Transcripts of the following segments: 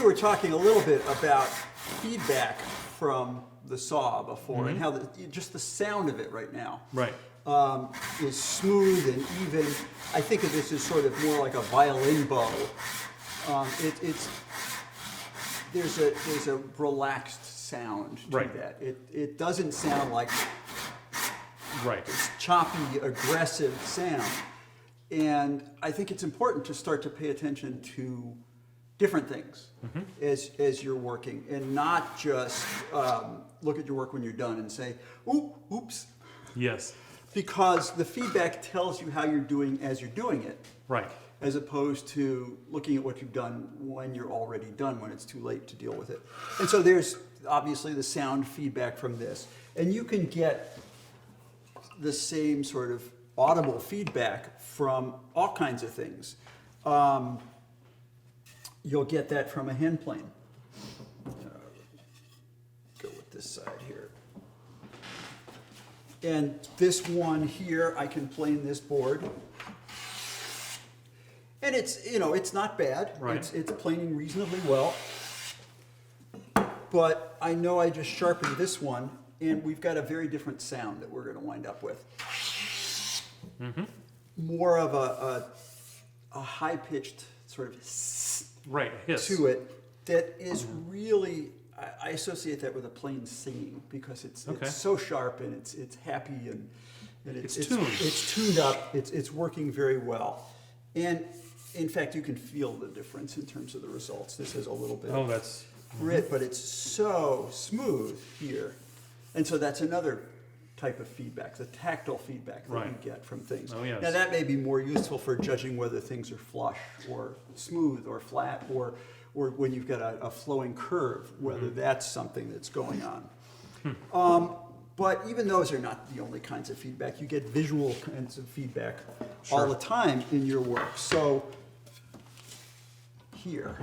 were talking a little bit about feedback from the saw before, and how just the sound of it right now Right. is smooth and even. I think of this as sort of more like a violin bow. There's a relaxed sound to Right. that. It doesn't sound like Right. choppy, aggressive sound. And I think it's important to start to pay attention to different things as you're working, and not just look at your work when you're done and say, oops. Yes. Because the feedback tells you how you're doing as you're doing it, Right. as opposed to looking at what you've done when you're already done, when it's too late to deal with it. And so there's obviously the sound feedback from this. And you can get the same sort of audible feedback from all kinds of things. You'll get that from a hand plane. Go with this side here. And this one here, I can plane this board. And it's not bad. Right. It's planing reasonably well. But I know I just sharpened this one, and we've got a very different sound that we're going to wind up with. More of a high-pitched sort of Right. Hiss. to it that is really, I associate that with a plane singing, because it's so sharp and it's happy and It's tuned. It's tuned up. It's working very well. And in fact, you can feel the difference in terms of the results. This has a little bit Oh, of that's. grit, but it's so smooth here. And so that's another type of feedback, the tactile feedback that you Right. get from things. Oh, yes. Now that may be more useful for judging whether things are flush or smooth or flat, or when you've got a flowing curve, whether that's something that's going on. But even those are not the only kinds of feedback. You get visual kinds of feedback all the time in your work. So here,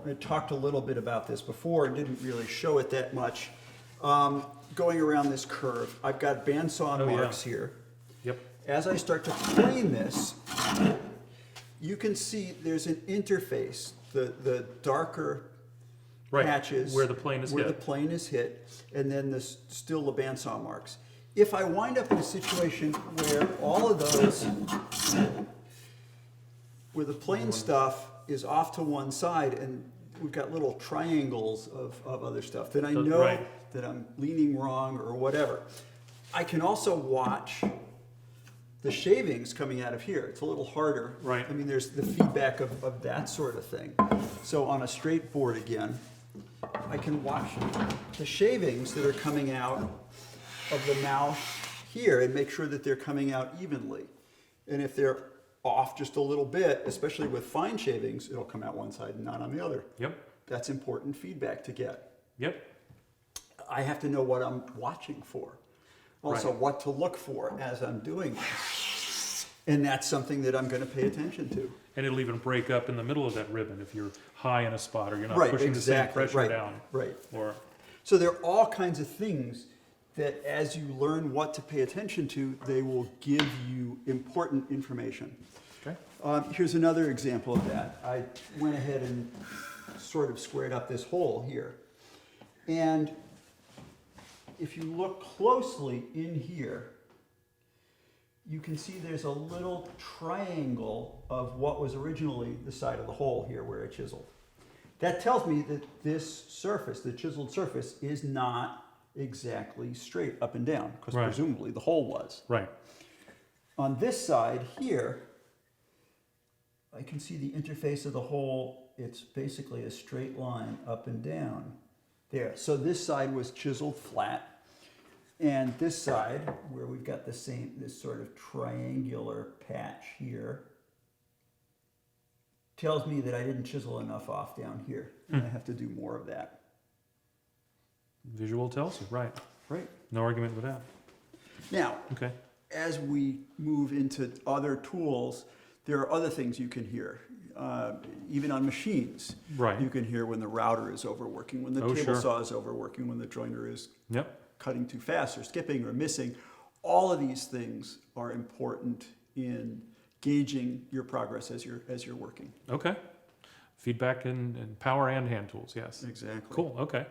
I talked a little bit about this before and didn't really show it that much. Going around this curve, I've got bandsaw marks here. Yep. As I start to plane this, you can see there's an interface. The darker Right. patches Where the plane is where hit. the plane is hit, and then still the bandsaw marks. If I wind up in a situation where all of those, where the plane stuff is off to one side and we've got little triangles of other stuff, then I know Right. that I'm leaning wrong or whatever. I can also watch the shavings coming out of here. It's a little harder. Right. I mean, there's the feedback of that sort of thing. So on a straight board again, I can watch the shavings that are coming out of the mouth here and make sure that they're coming out evenly. And if they're off just a little bit, especially with fine shavings, it'll come out one side and not on the other. Yep. That's important feedback to get. Yep. I have to know what I'm watching for. Also, Right. what to look for as I'm doing this. And that's something that I'm going to pay attention to. And it'll even break up in the middle of that ribbon if you're high in a spot or you're not Right, pushing exactly, the same pressure right, down. right. Or So there are all kinds of things that as you learn what to pay attention to, they will give you important information. okay. Here's another example of that. I went ahead and sort of squared up this hole here. And if you look closely in here, you can see there's a little triangle of what was originally the side of the hole here where I chiseled. That tells me that this surface, the chiseled surface, is not exactly straight up and down, because Right. presumably the hole was. Right. On this side here, I can see the interface of the hole. It's basically a straight line up and down there. So this side was chiseled flat. And this side, where we've got this sort of triangular patch here, tells me that I didn't chisel enough off down here. And I have to do more of that. Visual tells you. Right. Right. No argument with that. Now, Okay. as we move into other tools, there are other things you can hear. Even on machines, Right. you can hear when the router is overworking, when the Oh, table sure. saw is overworking, when the joiner is Yep. cutting too fast or skipping or missing. All of these things are important in gauging your progress as you're working. Okay. Feedback and power and hand tools, yes. Exactly. Cool, okay.